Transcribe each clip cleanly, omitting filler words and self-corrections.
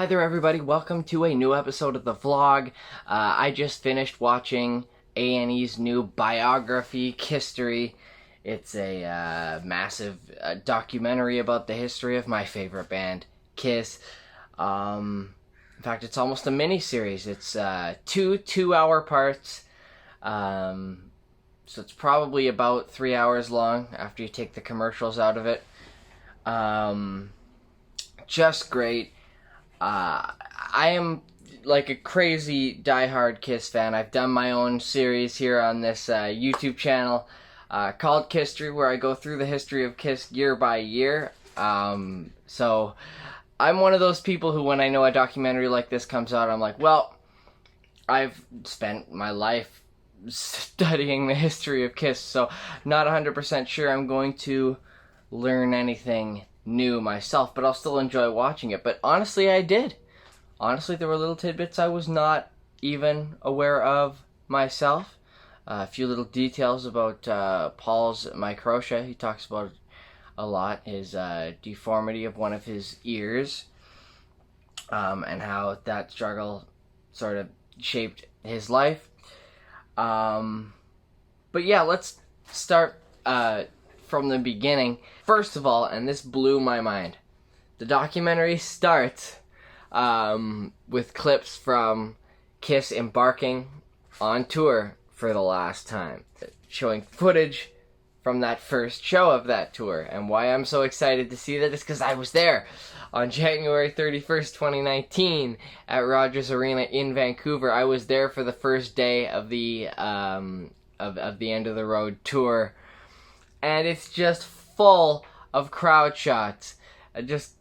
Hi there everybody, welcome to a new episode of the vlog. I just finished watching A&E's new biography, KISSTORY. It's a massive documentary about the history of my favorite band, Kiss. In fact, it's almost a mini-series. It's two 2-hour parts, so it's probably about 3 hours long after you take the commercials out of it. Just great. I am like a crazy diehard Kiss fan. I've done my own series here on this YouTube channel called KISSTORY, where I go through the history of Kiss year by year. So I'm one of those people who, when I know a documentary like this comes out, I'm like, well, I've spent my life studying the history of Kiss, so not 100% sure I'm going to learn anything new myself, but I'll still enjoy watching it. But honestly, I did. Honestly, there were little tidbits I was not even aware of myself. A few little details about Paul's microtia. He talks about it a lot. His deformity of one of his ears, and how that struggle sort of shaped his life. But yeah, let's start from the beginning. First of all, and this blew my mind, the documentary starts with clips from Kiss embarking on tour for the last time, showing footage from that first show of that tour. And why I'm so excited to see that is because I was there on January 31st, 2019 at Rogers Arena in Vancouver. I was there for the first day of the End of the Road tour. And it's just full of crowd shots. Just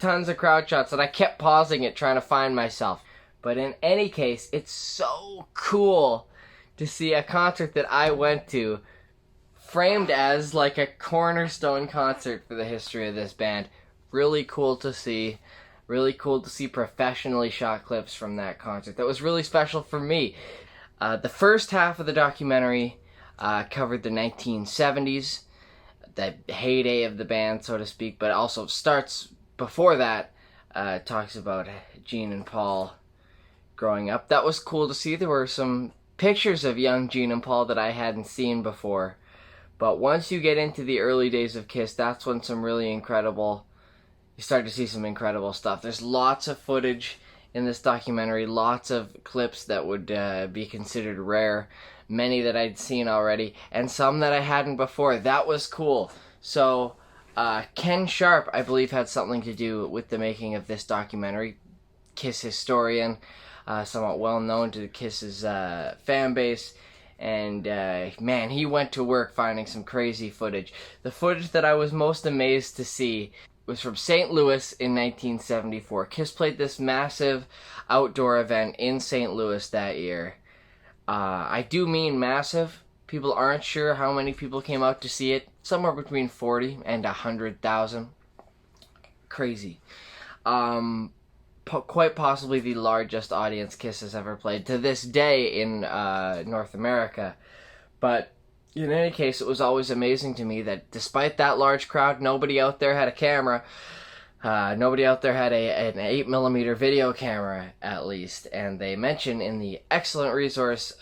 tons of crowd shots. And I kept pausing it, trying to find myself. But in any case, it's so cool to see a concert that I went to framed as like a cornerstone concert for the history of this band. Really cool to see. Really cool to see professionally shot clips from that concert. That was really special for me. The first half of the documentary covered the 1970s, the heyday of the band, so to speak, but also starts before that, talks about Gene and Paul growing up. That was cool to see. There were some pictures of young Gene and Paul that I hadn't seen before, but once you get into the early days of Kiss, that's when you start to see some incredible stuff. There's lots of footage in this documentary, lots of clips that would be considered rare, many that I'd seen already, and some that I hadn't before. That was cool. So Ken Sharp, I believe, had something to do with the making of this documentary. Kiss historian, somewhat well known to Kiss's fan base, and man, he went to work finding some crazy footage. The footage that I was most amazed to see was from St. Louis in 1974. Kiss played this massive outdoor event in St. Louis that year. I do mean massive. People aren't sure how many people came out to see it. Somewhere between 40 and 100,000. Crazy. Quite possibly the largest audience Kiss has ever played to this day in North America. But in any case, it was always amazing to me that despite that large crowd, nobody out there had a camera. Nobody out there had an 8mm video camera, at least. And they mention in the excellent resource,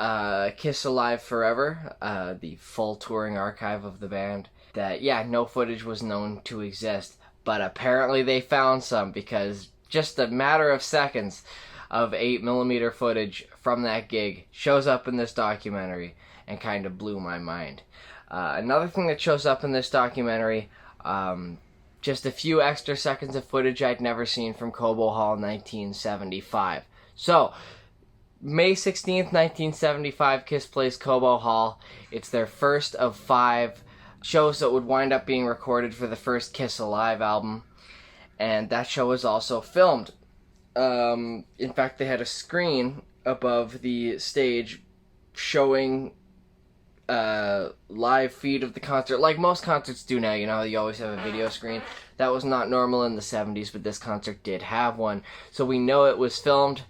Kiss Alive Forever, the full touring archive of the band, that, yeah, no footage was known to exist. But apparently they found some, because just a matter of seconds of 8mm footage from that gig shows up in this documentary and kind of blew my mind. Another thing that shows up in this documentary, just a few extra seconds of footage I'd never seen from Cobo Hall 1975. So, May 16th, 1975, Kiss plays Cobo Hall. It's their first of 5 shows that would wind up being recorded for the first Kiss Alive album. And that show was also filmed. In fact, they had a screen above the stage showing live feed of the concert, like most concerts do now. You know how you always have a video screen? That was not normal in the 70s, but this concert did have one. So we know it was filmed,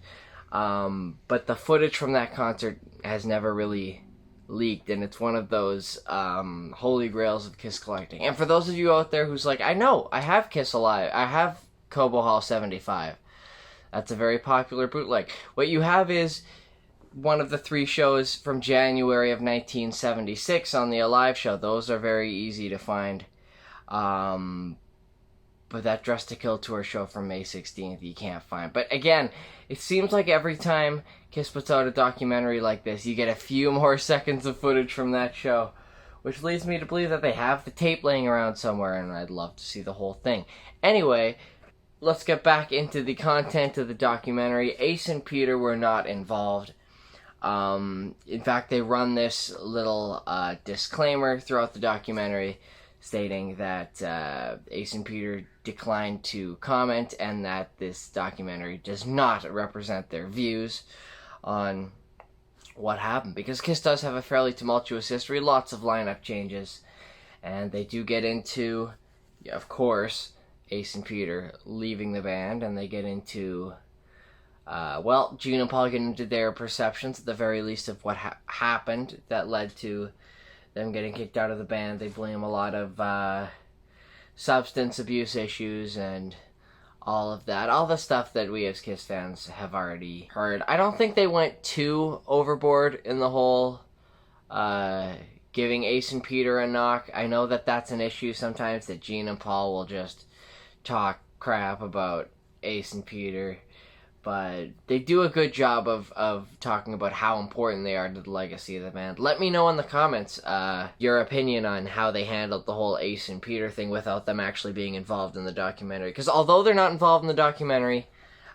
but the footage from that concert has never really leaked, and it's one of those holy grails of Kiss collecting. And for those of you out there who's like, I know, I have Kiss Alive, I have Cobo Hall 75. That's a very popular bootleg. What you have is one of the 3 shows from January of 1976 on the Alive show. Those are very easy to find. But that Dress to Kill tour show from May 16th you can't find. But again, it seems like every time Kiss puts out a documentary like this, you get a few more seconds of footage from that show, which leads me to believe that they have the tape laying around somewhere, and I'd love to see the whole thing. Anyway, let's get back into the content of the documentary. Ace and Peter were not involved. In fact, they run this little disclaimer throughout the documentary stating that Ace and Peter declined to comment and that this documentary does not represent their views on what happened. Because Kiss does have a fairly tumultuous history, lots of lineup changes, and they do get into, of course, Ace and Peter leaving the band, and they get into, Gene and Paul get into their perceptions, at the very least, of what happened that led to them getting kicked out of the band. They blame a lot of substance abuse issues and all of that. All the stuff that we as Kiss fans have already heard. I don't think they went too overboard in the whole giving Ace and Peter a knock. I know that that's an issue sometimes, that Gene and Paul will just talk crap about Ace and Peter. But they do a good job of talking about how important they are to the legacy of the band. Let me know in the comments your opinion on how they handled the whole Ace and Peter thing without them actually being involved in the documentary. Because although they're not involved in the documentary,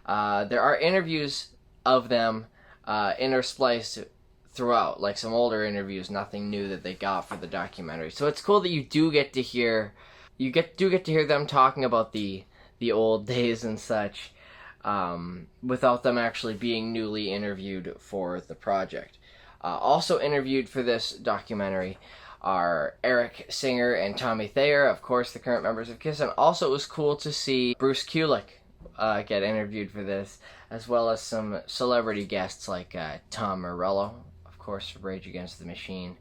there are interviews of them interspliced throughout. Like some older interviews, nothing new that they got for the documentary. So it's cool that you do get to hear, get to hear them talking about the old days and such. Without them actually being newly interviewed for the project. Also interviewed for this documentary are Eric Singer and Tommy Thayer, of course the current members of Kiss, and also it was cool to see Bruce Kulick get interviewed for this, as well as some celebrity guests like Tom Morello, of course, Rage Against the Machine,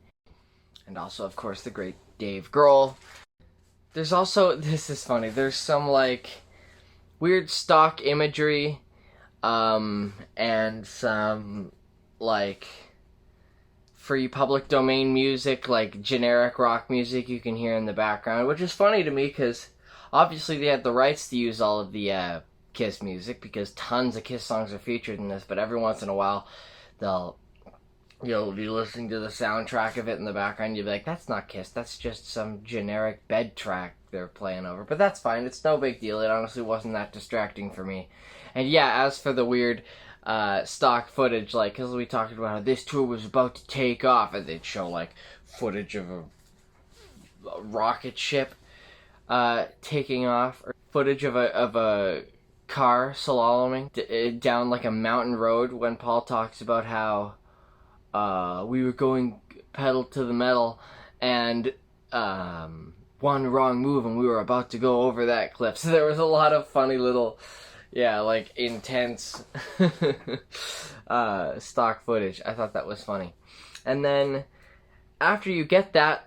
and also, of course, the great Dave Grohl. There's also, this is funny, there's some, weird stock imagery, and some, free public domain music, generic rock music you can hear in the background, which is funny to me, because obviously they had the rights to use all of the, Kiss music, because tons of Kiss songs are featured in this, but every once in a while, you'll be listening to the soundtrack of it in the background, you'll be like, that's not Kiss, that's just some generic bed track they're playing over. But that's fine, it's no big deal, it honestly wasn't that distracting for me. And yeah, as for the weird stock footage, because we talked about how this tour was about to take off, and they'd show, footage of a rocket ship taking off, or footage of a car slaloming down, a mountain road, when Paul talks about how we were going pedal to the metal, and one wrong move and we were about to go over that cliff. So there was a lot of funny little, intense stock footage. I thought that was funny. And then after you get that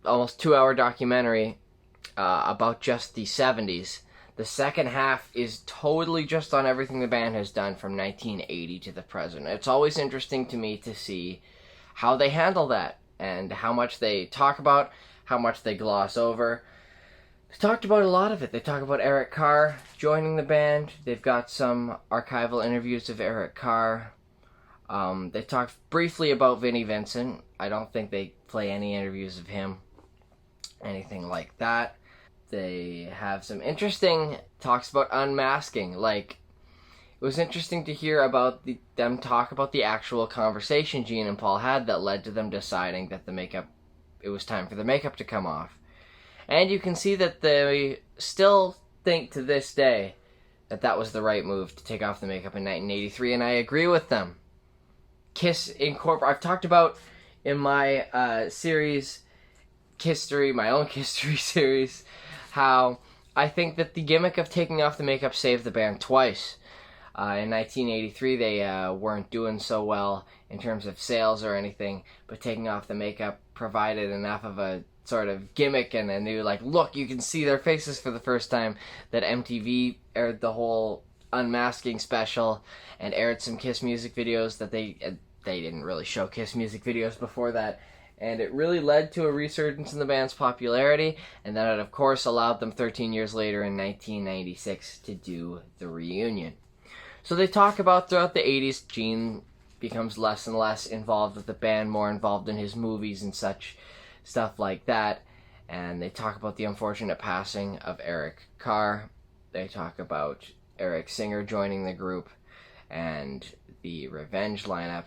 almost 2-hour documentary about just the 70s, the second half is totally just on everything the band has done from 1980 to the present. It's always interesting to me to see how they handle that and how much they talk about, how much they gloss over. They talked about a lot of it. They talk about Eric Carr joining the band. They've got some archival interviews of Eric Carr. They talked briefly about Vinnie Vincent. I don't think they play any interviews of him, anything like that. They have some interesting talks about unmasking. It was interesting to hear about them talk about the actual conversation Gene and Paul had that led to them deciding that it was time for the makeup to come off. And you can see that they still think to this day that that was the right move to take off the makeup in 1983, and I agree with them. Kiss I've talked about in my series, KISSTORY, my own KISSTORY series, how I think that the gimmick of taking off the makeup saved the band twice. In 1983, they weren't doing so well in terms of sales or anything, but taking off the makeup provided enough of a sort of gimmick and a new, like, look, you can see their faces for the first time, that MTV aired the whole unmasking special and aired some Kiss music videos that they didn't really show Kiss music videos before that. And it really led to a resurgence in the band's popularity, and that, of course, allowed them 13 years later in 1996 to do the reunion. So they talk about throughout the 80s, Gene becomes less and less involved with the band, more involved in his movies and such stuff like that. And they talk about the unfortunate passing of Eric Carr. They talk about Eric Singer joining the group and the Revenge lineup.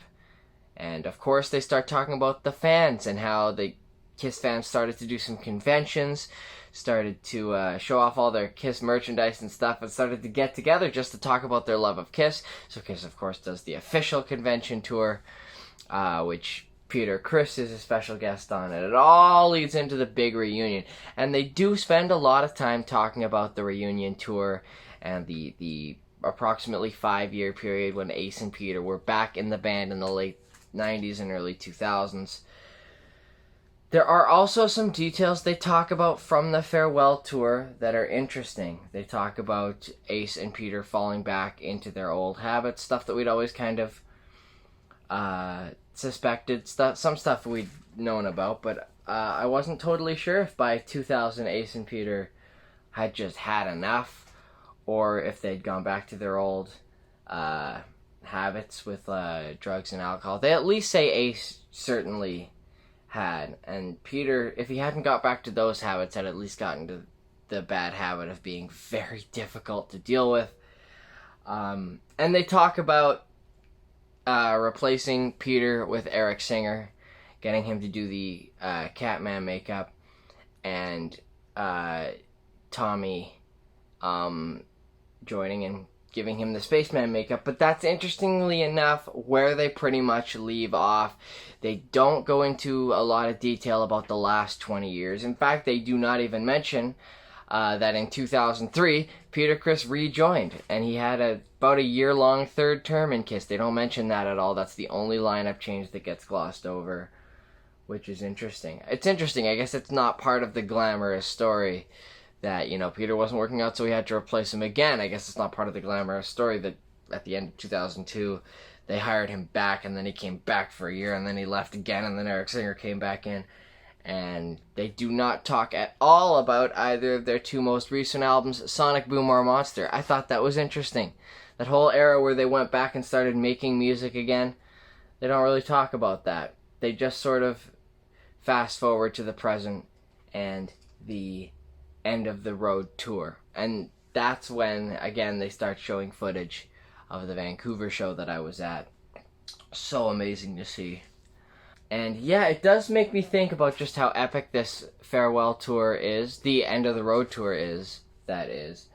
And, of course, they start talking about the fans and how the Kiss fans started to do some conventions, started to show off all their Kiss merchandise and stuff, and started to get together just to talk about their love of Kiss. So Kiss, of course, does the official convention tour, which Peter Criss is a special guest on, and it all leads into the big reunion. And they do spend a lot of time talking about the reunion tour and the approximately 5-year period when Ace and Peter were back in the band in the late 90s and early 2000s. There are also some details they talk about from the farewell tour that are interesting. They talk about Ace and Peter falling back into their old habits, stuff that we'd always kind of suspected, some stuff we'd known about, but I wasn't totally sure if by 2000 Ace and Peter had just had enough, or if they'd gone back to their old habits with drugs and alcohol. They at least say Ace certainly had, and Peter, if he hadn't got back to those habits, had at least gotten to the bad habit of being very difficult to deal with. And they talk about replacing Peter with Eric Singer, getting him to do the Catman makeup, and Tommy joining and giving him the Spaceman makeup. But that's, interestingly enough, where they pretty much leave off. They don't go into a lot of detail about the last 20 years. In fact, they do not even mention that in 2003, Peter Criss rejoined, and he had about a year-long third term in Kiss. They don't mention that at all. That's the only lineup change that gets glossed over, which is interesting. It's interesting. I guess it's not part of the glamorous story that, you know, Peter wasn't working out, so we had to replace him again. I guess it's not part of the glamorous story that at the end of 2002, they hired him back, and then he came back for a year, and then he left again, and then Eric Singer came back in. And they do not talk at all about either of their two most recent albums, Sonic Boom or Monster. I thought that was interesting. That whole era where they went back and started making music again, they don't really talk about that. They just sort of fast forward to the present and the end of the road tour. And that's when, again, they start showing footage of the Vancouver show that I was at. So amazing to see. And yeah, it does make me think about just how epic this farewell tour is, the end of the road tour is, that is.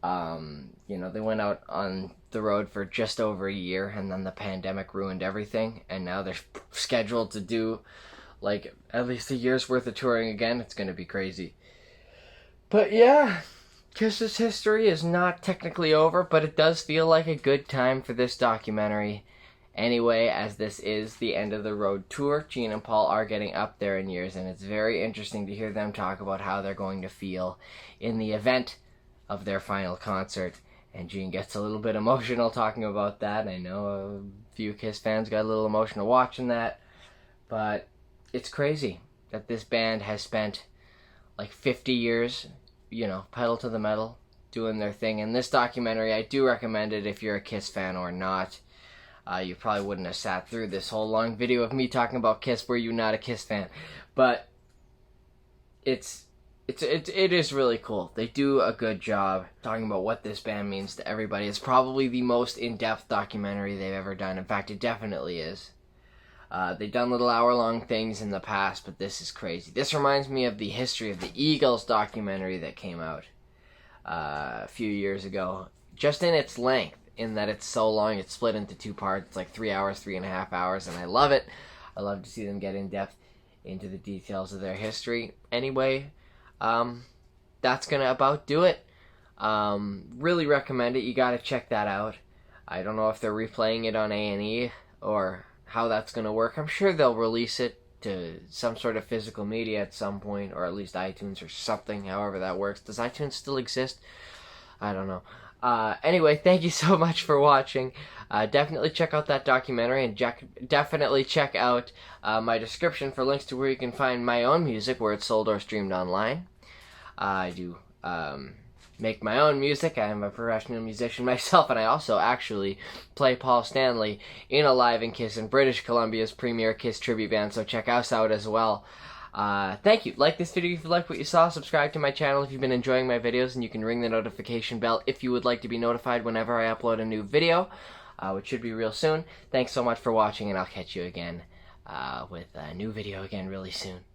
You know, they went out on the road for just over a year, and then the pandemic ruined everything, and now they're scheduled to do, like, at least a year's worth of touring again. It's gonna be crazy. But yeah, Kiss's history is not technically over, but it does feel like a good time for this documentary. Anyway, as this is the end of the road tour, Gene and Paul are getting up there in years, and it's very interesting to hear them talk about how they're going to feel in the event of their final concert. And Gene gets a little bit emotional talking about that. I know a few Kiss fans got a little emotional watching that, but it's crazy that this band has spent like 50 years, you know, pedal to the metal, doing their thing. And this documentary, I do recommend it if you're a Kiss fan or not. You probably wouldn't have sat through this whole long video of me talking about Kiss were you not a Kiss fan. But it is really cool. They do a good job talking about what this band means to everybody. It's probably the most in-depth documentary they've ever done. In fact, it definitely is. They've done little hour-long things in the past, but this is crazy. This reminds me of the History of the Eagles documentary that came out a few years ago. Just in its length, in that it's so long, it's split into two parts. It's like 3 hours, 3.5 hours, and I love it. I love to see them get in depth into the details of their history. Anyway, that's gonna about do it. Really recommend it. You gotta check that out. I don't know if they're replaying it on A&E or how that's gonna work. I'm sure they'll release it to some sort of physical media at some point, or at least iTunes or something, however that works. Does iTunes still exist? I don't know. Anyway, thank you so much for watching. Definitely check out that documentary, and definitely check out my description for links to where you can find my own music, where it's sold or streamed online. I do make my own music. I am a professional musician myself, and I also actually play Paul Stanley in a live N Kissin, British Columbia's premier Kiss tribute band, so check us out as well. Thank you. Like this video if you liked what you saw. Subscribe to my channel if you've been enjoying my videos, and you can ring the notification bell if you would like to be notified whenever I upload a new video, which should be real soon. Thanks so much for watching, and I'll catch you again with a new video again really soon.